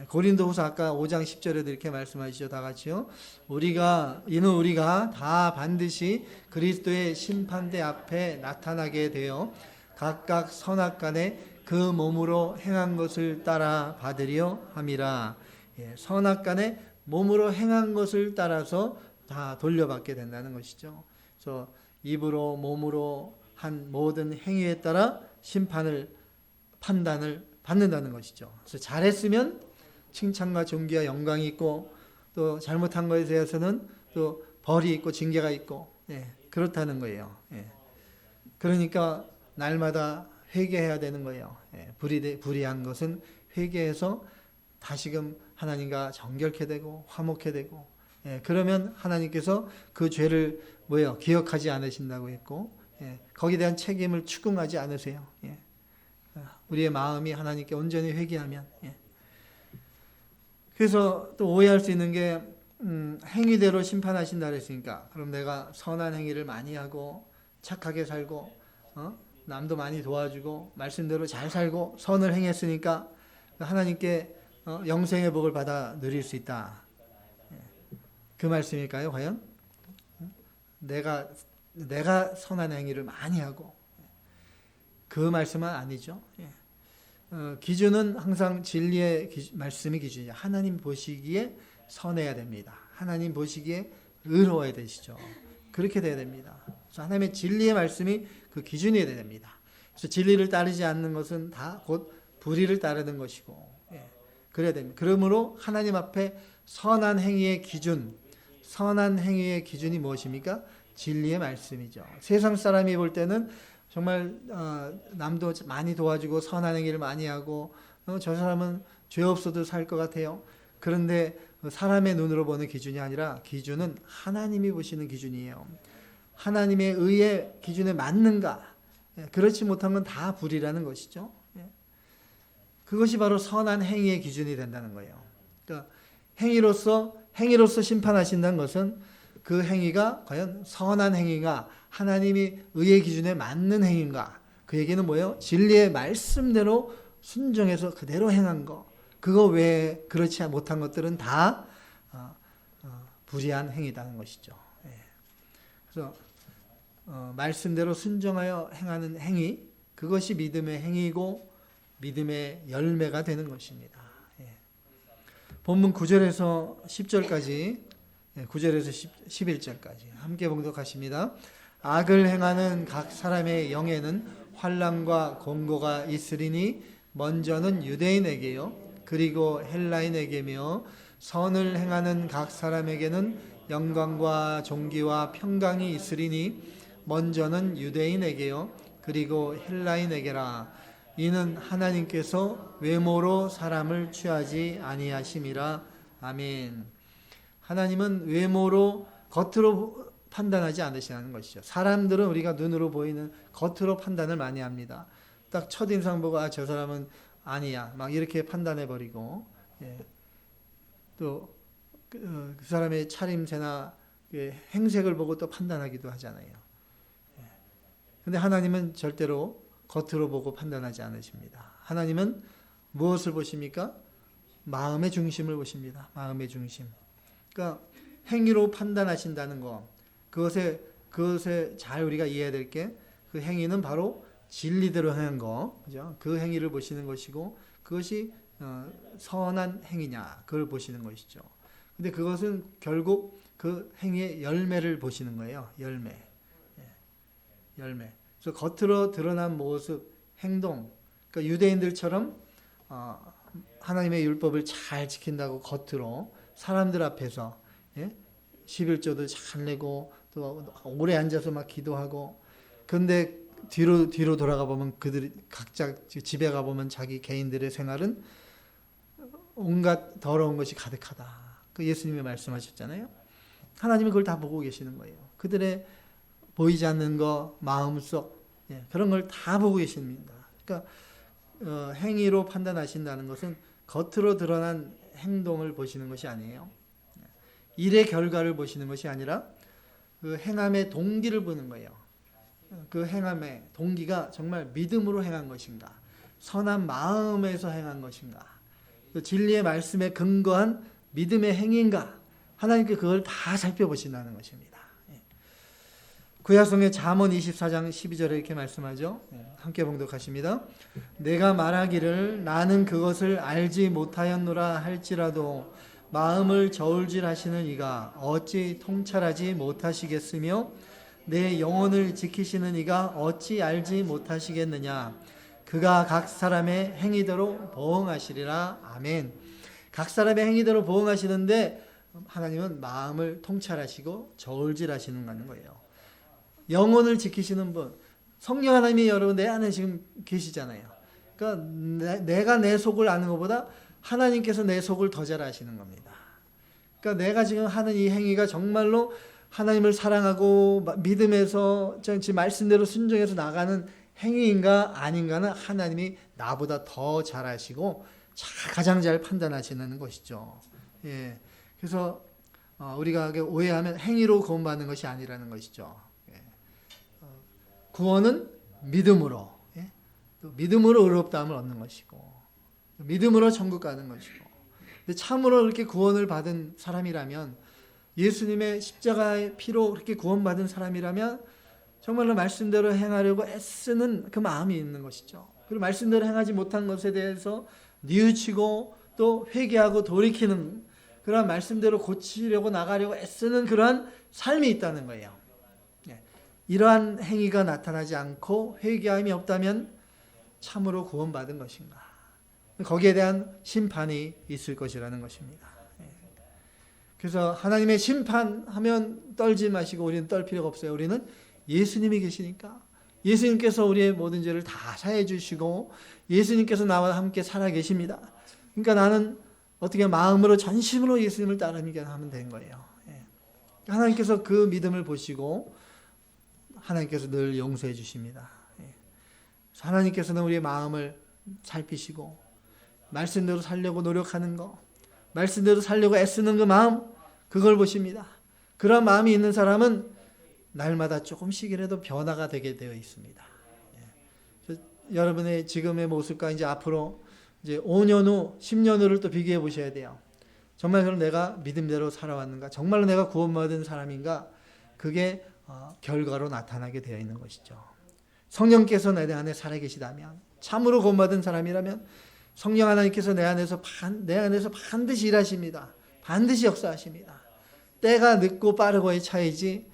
고린도후서 아까 5장 10절에도 이렇게 말씀하시죠. 다 같이요. 이는 우리가 다 반드시 그리스도의 심판대 앞에 나타나게 되어 각각 선악간에 그 몸으로 행한 것을 따라 받으려 함이라. 선악간에 몸으로 행한 것을 따라서 다 돌려받게 된다는 것이죠. 그래서 입으로 몸으로 한 모든 행위에 따라 판단을 받는다는 것이죠. 그래서 잘했으면 칭찬과 존귀와 영광이 있고 또 잘못한 것에 대해서는 또 벌이 있고 징계가 있고 그렇다는 거예요. 그러니까 날마다 회개해야 되는 거예요. 불의한 것은 회개해서 다시금 하나님과 정결케 되고 화목케 되고 그러면 하나님께서 그 죄를 기억하지 않으신다고 했고 거기에 대한 책임을 추궁하지 않으세요. 우리의 마음이 하나님께 온전히 회개하면 그래서 또 오해할 수 있는 게 행위대로 심판하신다 그랬으니까 그럼 내가 선한 행위를 많이 하고 착하게 살고 남도 많이 도와주고 말씀대로 잘 살고 선을 행했으니까 하나님께 영생의 복을 받아 누릴 수 있다. 그 말씀일까요? 과연? 내가 선한 행위를 많이 하고 그 말씀은 아니죠. 기준은 항상 진리의 말씀이 기준이죠. 하나님 보시기에 선해야 됩니다. 하나님 보시기에 의로워야 되시죠. 그렇게 돼야 됩니다. 그래서 하나님의 진리의 말씀이 그 기준이 돼야 됩니다. 그래서 진리를 따르지 않는 것은 다 곧 불의를 따르는 것이고 그래야 됩니다. 그러므로 하나님 앞에 선한 행위의 기준이 무엇입니까? 진리의 말씀이죠. 세상 사람이 볼 때는 정말 남도 많이 도와주고 선한 행위를 많이 하고 저 사람은 죄 없어도 살 것 같아요. 그런데 사람의 눈으로 보는 기준이 아니라 기준은 하나님이 보시는 기준이에요. 하나님의 의의 기준에 맞는가? 그렇지 못한 건 다 불이라는 것이죠. 그것이 바로 선한 행위의 기준이 된다는 거예요. 그러니까 행위로서 심판하신다는 것은 그 행위가 과연 선한 행위가 하나님이 의의 기준에 맞는 행위인가? 그 얘기는 뭐예요? 진리의 말씀대로 순종해서 그대로 행한 거. 그거 외에 그렇지 못한 것들은 다 불의한 행위다는 것이죠. 그래서 말씀대로 순종하여 행하는 행위, 그것이 믿음의 행위이고 믿음의 열매가 되는 것입니다. 본문 9절에서 10절까지, 9절에서 11절까지 함께 봉독하십니다. 악을 행하는 각 사람의 영에는 환난과 공고가 있으리니 먼저는 유대인에게요, 그리고 헬라인에게며 선을 행하는 각 사람에게는 영광과 존귀와 평강이 있으리니 먼저는 유대인에게요, 그리고 헬라인에게라. 이는 하나님께서 외모로 사람을 취하지 아니하심이라. 아멘. 하나님은 외모로 겉으로 판단하지 않으시는 것이죠. 사람들은 우리가 눈으로 보이는 겉으로 판단을 많이 합니다. 딱 첫인상 보고 저 사람은 아니야 막 이렇게 판단해 버리고, 또 그 사람의 차림새나 행색을 보고 또 판단하기도 하잖아요. 근데 하나님은 절대로 겉으로 보고 판단하지 않으십니다. 하나님은 무엇을 보십니까? 마음의 중심을 보십니다. 마음의 중심. 그러니까 행위로 판단하신다는 것, 그것에 잘 우리가 이해해야 될 게, 그 행위는 바로 진리대로 행한 거, 그죠? 그 행위를 보시는 것이고, 그것이 선한 행위냐, 그걸 보시는 것이죠. 근데 그것은 결국 그 행위의 열매를 보시는 거예요. 열매. 그래서 겉으로 드러난 모습, 행동, 그러니까 유대인들처럼 하나님의 율법을 잘 지킨다고 겉으로 사람들 앞에서 11조도 잘 내고 또 오래 앉아서 막 기도하고, 그런데 뒤로 돌아가 보면 그들이 각자 집에 가 보면 자기 개인들의 생활은 온갖 더러운 것이 가득하다. 그 예수님이 말씀하셨잖아요. 하나님이 그걸 다 보고 계시는 거예요. 그들의 보이지 않는 거, 마음속, 그런 걸 다 보고 계십니다. 그러니까 행위로 판단하신다는 것은 겉으로 드러난 행동을 보시는 것이 아니에요. 일의 결과를 보시는 것이 아니라 그 행함의 동기를 보는 거예요. 그 행함의 동기가 정말 믿음으로 행한 것인가, 선한 마음에서 행한 것인가, 진리의 말씀에 근거한 믿음의 행위인가, 하나님께 그걸 다 살펴보신다는 것입니다. 구약성의 잠언 24장 12절에 이렇게 말씀하죠. 함께 봉독하십니다. 내가 말하기를 나는 그것을 알지 못하였노라 할지라도 마음을 저울질하시는 이가 어찌 통찰하지 못하시겠으며 내 영혼을 지키시는 이가 어찌 알지 못하시겠느냐. 그가 각 사람의 행위대로 보응하시리라. 아멘. 각 사람의 행위대로 보응하시는데 하나님은 마음을 통찰하시고 저울질하시는 거예요. 영혼을 지키시는 분, 성령 하나님이 여러분 내 안에 지금 계시잖아요. 그러니까 내가 내 속을 아는 것보다 하나님께서 내 속을 더 잘 아시는 겁니다. 그러니까 내가 지금 하는 이 행위가 정말로 하나님을 사랑하고 믿음에서 지금 말씀대로 순종해서 나가는 행위인가 아닌가는 하나님이 나보다 더 잘 아시고 가장 잘 판단하시는 것이죠. 그래서 우리가 오해하면 행위로 구원받는 것이 아니라는 것이죠. 구원은 믿음으로, 또 믿음으로 의롭다함을 얻는 것이고, 믿음으로 천국 가는 것이고, 참으로 그렇게 구원을 받은 사람이라면, 예수님의 십자가의 피로 그렇게 구원받은 사람이라면 정말로 말씀대로 행하려고 애쓰는 그 마음이 있는 것이죠. 그리고 말씀대로 행하지 못한 것에 대해서 뉘우치고 또 회개하고 돌이키는, 그러한 말씀대로 고치려고 나가려고 애쓰는 그러한 삶이 있다는 거예요. 이러한 행위가 나타나지 않고 회개함이 없다면 참으로 구원받은 것인가? 거기에 대한 심판이 있을 것이라는 것입니다. 그래서 하나님의 심판하면 떨지 마시고 우리는 떨 필요가 없어요. 우리는 예수님이 계시니까 예수님께서 우리의 모든 죄를 다 사해 주시고 예수님께서 나와 함께 살아 계십니다. 그러니까 나는 어떻게 마음으로 전심으로 예수님을 따르기만 하면 되는 거예요. 하나님께서 그 믿음을 보시고 하나님께서 늘 용서해 주십니다. 하나님께서는 우리의 마음을 살피시고 말씀대로 살려고 노력하는 거, 말씀대로 살려고 애쓰는 그 마음, 그걸 보십니다. 그런 마음이 있는 사람은 날마다 조금씩이라도 변화가 되게 되어 있습니다. 여러분의 지금의 모습과 이제 앞으로 이제 5년 후, 10년 후를 또 비교해 보셔야 돼요. 정말로 내가 믿음대로 살아왔는가? 정말로 내가 구원받은 사람인가? 그게 결과로 나타나게 되어 있는 것이죠. 성령께서 내 안에 살아계시다면, 참으로 구원받은 사람이라면 성령 하나님께서 내 안에서 반드시 일하십니다. 반드시 역사하십니다. 때가 늦고 빠르고의 차이지,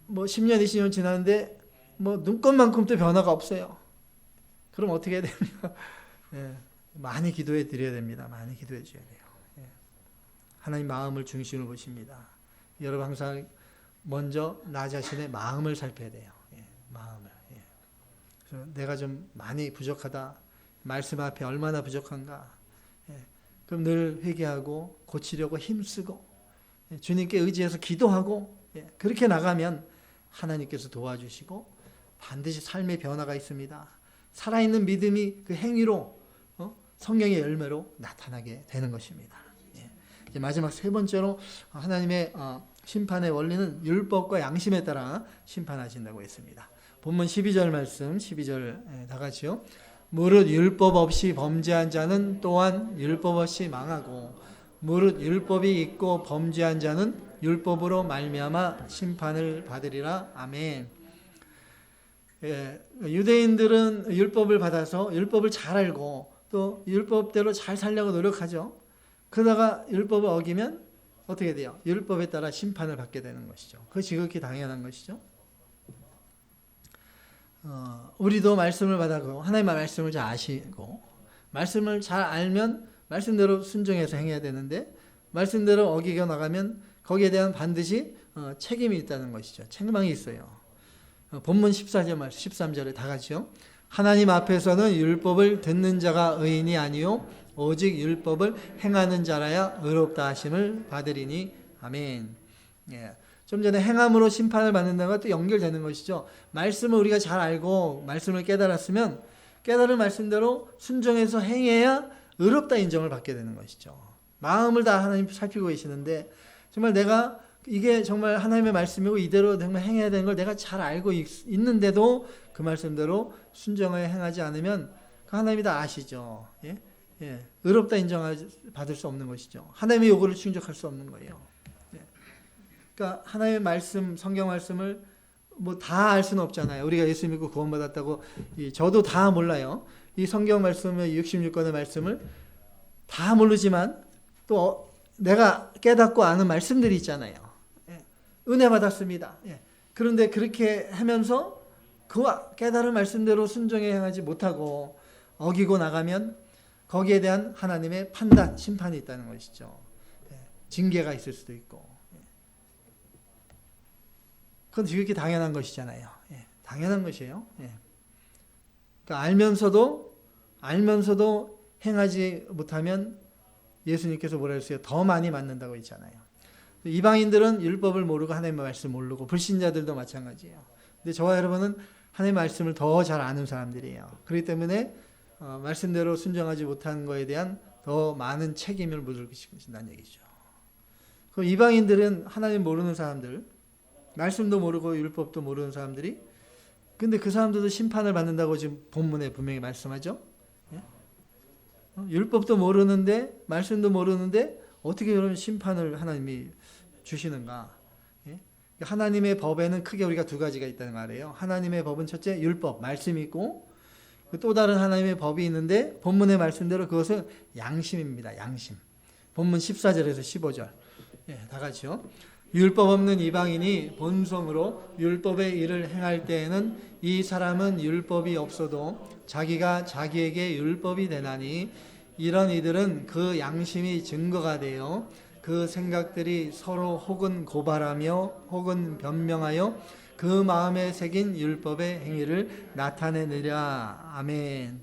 뭐 10년, 20년 지났는데 뭐 눈꽃만큼도 변화가 없어요. 그럼 어떻게 해야 됩니까? 많이 기도해 드려야 됩니다. 많이 기도해 줘야 돼요. 하나님 마음을 중심으로 보십니다. 여러분 항상 먼저 나 자신의 마음을 살펴야 돼요. 마음을. 그래서 내가 좀 많이 부족하다. 말씀 앞에 얼마나 부족한가. 그럼 늘 회개하고 고치려고 힘쓰고 주님께 의지해서 기도하고 그렇게 나가면 하나님께서 도와주시고 반드시 삶의 변화가 있습니다. 살아있는 믿음이 그 행위로 성령의 열매로 나타나게 되는 것입니다. 이제 마지막 세 번째로 하나님의 심판의 원리는 율법과 양심에 따라 심판하신다고 했습니다. 본문 12절 말씀, 12절 다 같이요. 무릇 율법 없이 범죄한 자는 또한 율법 없이 망하고 무릇 율법이 있고 범죄한 자는 율법으로 말미암아 심판을 받으리라. 아멘. 유대인들은 율법을 받아서 율법을 잘 알고 또 율법대로 잘 살려고 노력하죠. 그러다가 율법을 어기면 어떻게 돼요? 율법에 따라 심판을 받게 되는 것이죠. 그것이 지극히 당연한 것이죠. 우리도 말씀을 받아고 하나님의 말씀을 잘 아시고 말씀을 잘 알면 말씀대로 순종해서 행해야 되는데 말씀대로 어기고 나가면 거기에 대한 반드시 책임이 있다는 것이죠. 책망이 있어요. 본문 14절 말씀 13절에 다 같이요. 하나님 앞에서는 율법을 듣는 자가 의인이 아니요 오직 율법을 행하는 자라야 의롭다 하심을 받으리니. 아멘. 좀 전에 행함으로 심판을 받는다는 것도 연결되는 것이죠. 말씀을 우리가 잘 알고 말씀을 깨달았으면 깨달은 말씀대로 순종해서 행해야 의롭다 인정을 받게 되는 것이죠. 마음을 다 하나님 살피고 계시는데 정말 내가 이게 정말 하나님의 말씀이고 이대로 정말 행해야 되는 걸 내가 잘 알고 있는데도 그 말씀대로 순종하여 행하지 않으면 그 하나님이 다 아시죠. 의롭다 인정받을 수 없는 것이죠. 하나님의 요구를 충족할 수 없는 거예요. 그러니까 하나님의 말씀, 성경 말씀을 뭐 다 알 수는 없잖아요. 우리가 예수 믿고 구원받았다고 저도 다 몰라요. 이 성경 말씀의 66권의 말씀을 다 모르지만 또 내가 깨닫고 아는 말씀들이 있잖아요. 은혜 받았습니다. 그런데 그렇게 하면서 그 깨달은 말씀대로 순종해 행하지 못하고 어기고 나가면 거기에 대한 하나님의 판단, 심판이 있다는 것이죠. 징계가 있을 수도 있고. 그건 지극히 당연한 것이잖아요. 당연한 것이에요. 그러니까 알면서도 행하지 못하면 예수님께서 뭐라 했어요? 더 많이 맞는다고 했잖아요. 이방인들은 율법을 모르고 하나님의 말씀을 모르고 불신자들도 마찬가지예요. 근데 저와 여러분은 하나님의 말씀을 더 잘 아는 사람들이에요. 그렇기 때문에 말씀대로 순종하지 못한 것에 대한 더 많은 책임을 묻을 것이다는 얘기죠. 그럼 이방인들은 하나님 모르는 사람들, 말씀도 모르고 율법도 모르는 사람들이 근데 그 사람들도 심판을 받는다고 지금 본문에 분명히 말씀하죠. 율법도 모르는데 말씀도 모르는데 어떻게 그러면 심판을 하나님이 주시는가? 하나님의 법에는 크게 우리가 두 가지가 있다는 말이에요. 하나님의 법은 첫째 율법, 말씀이 있고 또 다른 하나님의 법이 있는데 본문의 말씀대로 그것은 양심입니다. 양심. 본문 14절에서 15절. 다 같이요. 율법 없는 이방인이 본성으로 율법의 일을 행할 때에는 이 사람은 율법이 없어도 자기가 자기에게 율법이 되나니 이런 이들은 그 양심이 증거가 되어 그 생각들이 서로 혹은 고발하며 혹은 변명하여 그 마음에 새긴 율법의 행위를 나타내느라. 아멘.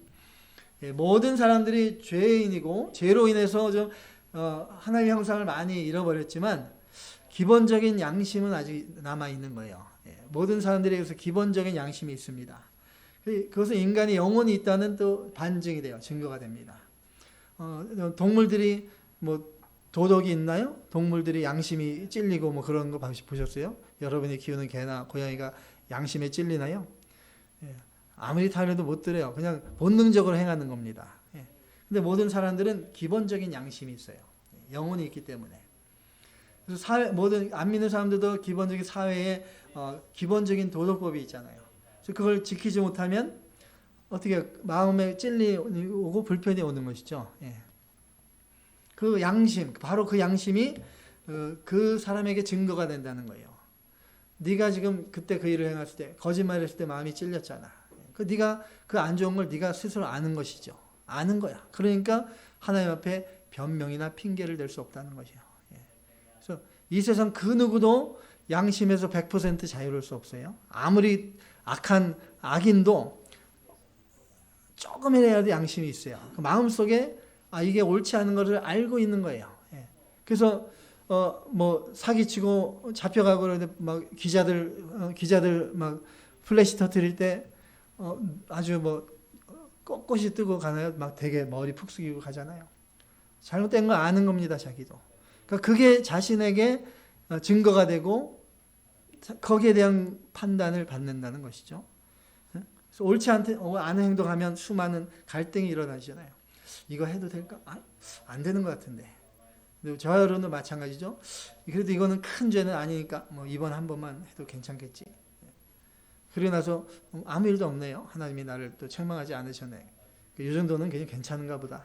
모든 사람들이 죄인이고 죄로 인해서 좀 하나님의 형상을 많이 잃어버렸지만 기본적인 양심은 아직 남아있는 거예요. 모든 사람들에게서 기본적인 양심이 있습니다. 그것은 인간이 영혼이 있다는 또 반증이 돼요. 증거가 됩니다. 동물들이 뭐 도덕이 있나요? 동물들이 양심이 찔리고 뭐 그런 거 보셨어요? 여러분이 키우는 개나 고양이가 양심에 찔리나요? 아무리 타려도 못 들어요. 그냥 본능적으로 행하는 겁니다. 근데 모든 사람들은 기본적인 양심이 있어요. 영혼이 있기 때문에. 그래서 모든 안 믿는 사람들도 기본적인 사회에 기본적인 도덕법이 있잖아요. 그래서 그걸 지키지 못하면 어떻게 마음에 찔리 오고 불편이 오는 것이죠. 그 양심, 바로 그 양심이 그 사람에게 증거가 된다는 거예요. 네가 지금 그때 그 일을 행했을 때, 거짓말했을 때 마음이 찔렸잖아. 네가 그 안 좋은 걸 네가 스스로 아는 것이죠. 아는 거야. 그러니까 하나님 앞에 변명이나 핑계를 댈 수 없다는 것이에요. 그래서 이 세상 그 누구도 양심에서 100% 자유로울 수 없어요. 아무리 악한 악인도 조금이라도 양심이 있어요. 그 마음속에 이게 옳지 않은 것을 알고 있는 거예요. 그래서 뭐 사기치고 잡혀가고 그러는데 막 기자들 막 플래시 터뜨릴 때 아주 뭐 꼿꼿이 뜨고 가나요? 막 되게 머리 푹 숙이고 가잖아요. 잘못된 거 아는 겁니다, 자기도. 그러니까 그게 자신에게 증거가 되고 거기에 대한 판단을 받는다는 것이죠. 그래서 옳지 않은 행동하면 수많은 갈등이 일어나잖아요. 이거 해도 될까? 안 되는 것 같은데. 저와 여러분도 마찬가지죠. 그래도 이거는 큰 죄는 아니니까 뭐 이번 한 번만 해도 괜찮겠지. 그러고 나서 아무 일도 없네요. 하나님이 나를 또 책망하지 않으셨네. 이 정도는 그냥 괜찮은가 보다.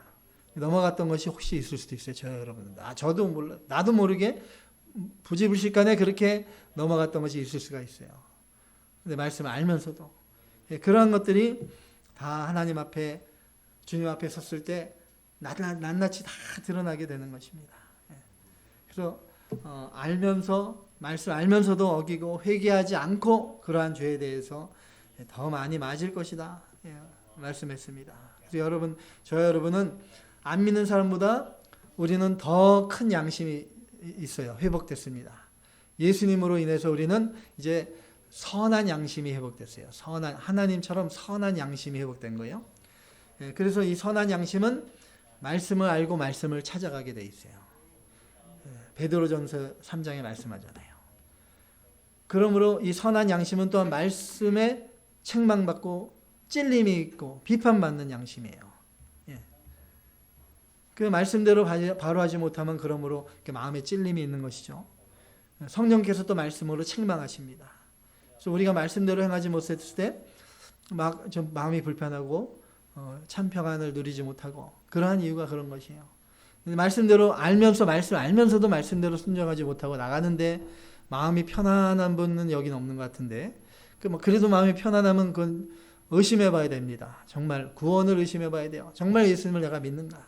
넘어갔던 것이 혹시 있을 수도 있어요. 저와 여러분. 저도 몰라. 나도 모르게 부지불식간에 그렇게 넘어갔던 것이 있을 수가 있어요. 근데 말씀을 알면서도 그러한 것들이 다 하나님 앞에 주님 앞에 섰을 때 낱낱이 다 드러나게 되는 것입니다. 그래서 말씀 알면서도 어기고 회개하지 않고 그러한 죄에 대해서 더 많이 맞을 것이다 말씀했습니다. 그래서 저와 여러분은 안 믿는 사람보다 우리는 더 큰 양심이 있어요. 회복됐습니다. 예수님으로 인해서 우리는 이제 선한 양심이 회복됐어요. 하나님처럼 선한 양심이 회복된 거예요. 그래서 이 선한 양심은 말씀을 알고 말씀을 찾아가게 돼 있어요. 베드로전서 3장에 말씀하잖아요. 그러므로 이 선한 양심은 또한 말씀에 책망받고 찔림이 있고 비판받는 양심이에요. 그 말씀대로 바로 하지 못하면 그러므로 마음에 찔림이 있는 것이죠. 성령께서 또 말씀으로 책망하십니다. 그래서 우리가 말씀대로 행하지 못했을 때 막 좀 마음이 불편하고 참 평안을 누리지 못하고 그러한 이유가 그런 것이에요. 말씀대로 알면서도 말씀대로 순종하지 못하고 나가는데 마음이 편안한 분은 여기는 없는 것 같은데 그래도 마음이 편안하면 그건 의심해 봐야 됩니다. 정말 구원을 의심해 봐야 돼요. 정말 예수님을 내가 믿는가?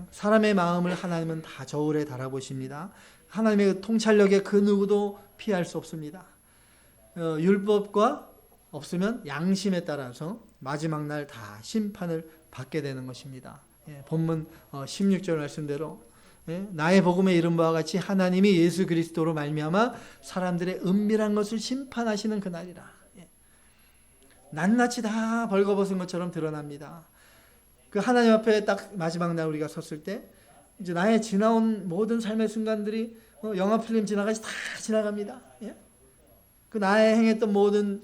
사람의 마음을 하나님은 다 저울에 달아보십니다. 하나님의 통찰력에 그 누구도 피할 수 없습니다. 율법과 없으면 양심에 따라서 마지막 날 다 심판을 받게 되는 것입니다. 본문 16절 말씀대로 나의 복음에 이른 바와 같이 하나님이 예수 그리스도로 말미암아 사람들의 은밀한 것을 심판하시는 그날이라. 낱낱이 다 벌거벗은 것처럼 드러납니다. 그 하나님 앞에 딱 마지막 날 우리가 섰을 때 이제 나의 지나온 모든 삶의 순간들이 영화 필름 지나가지 다 지나갑니다. 그 나의 행했던 모든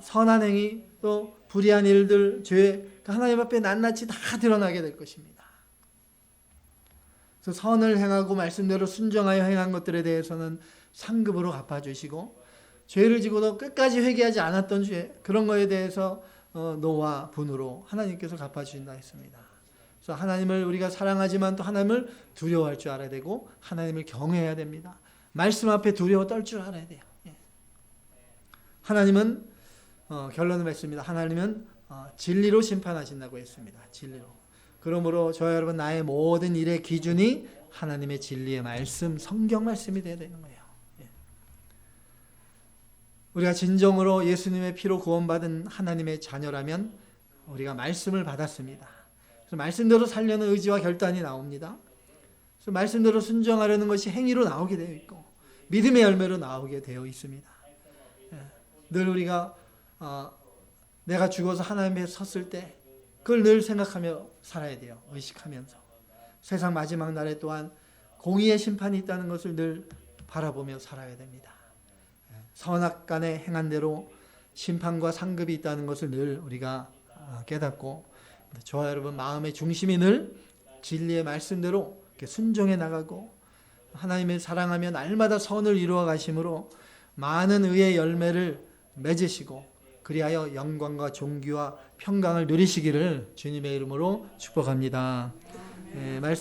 선한 행위 또 불의한 일들 죄 하나님 앞에 낱낱이 다 드러나게 될 것입니다. 그래서 선을 행하고 말씀대로 순종하여 행한 것들에 대해서는 상급으로 갚아주시고 죄를 지고도 끝까지 회개하지 않았던 죄 그런 거에 대해서 노와 분으로 하나님께서 갚아주신다 했습니다. 그래서 하나님을 우리가 사랑하지만 또 하나님을 두려워할 줄 알아야 되고 하나님을 경외해야 됩니다. 말씀 앞에 두려워 떨 줄 알아야 돼요. 하나님은 결론을 맺습니다. 하나님은 진리로 심판하신다고 했습니다. 진리로. 그러므로 저와 여러분 나의 모든 일의 기준이 하나님의 진리의 말씀, 성경 말씀이 되어야 되는 거예요. 우리가 진정으로 예수님의 피로 구원받은 하나님의 자녀라면 우리가 말씀을 받았습니다. 그래서 말씀대로 살려는 의지와 결단이 나옵니다. 그래서 말씀대로 순종하려는 것이 행위로 나오게 되어 있고 믿음의 열매로 나오게 되어 있습니다. 늘 우리가 내가 죽어서 하나님 앞에 섰을 때 그걸 늘 생각하며 살아야 돼요. 의식하면서. 세상 마지막 날에 또한 공의의 심판이 있다는 것을 늘 바라보며 살아야 됩니다. 선악간에 행한 대로 심판과 상급이 있다는 것을 늘 우리가 깨닫고 저와 여러분 마음의 중심이 늘 진리의 말씀대로 이렇게 순종해 나가고 하나님을 사랑하며 날마다 선을 이루어 가심으로 많은 의의 열매를 맺으시고 그리하여 영광과 존귀와 평강을 누리시기를 주님의 이름으로 축복합니다. 말씀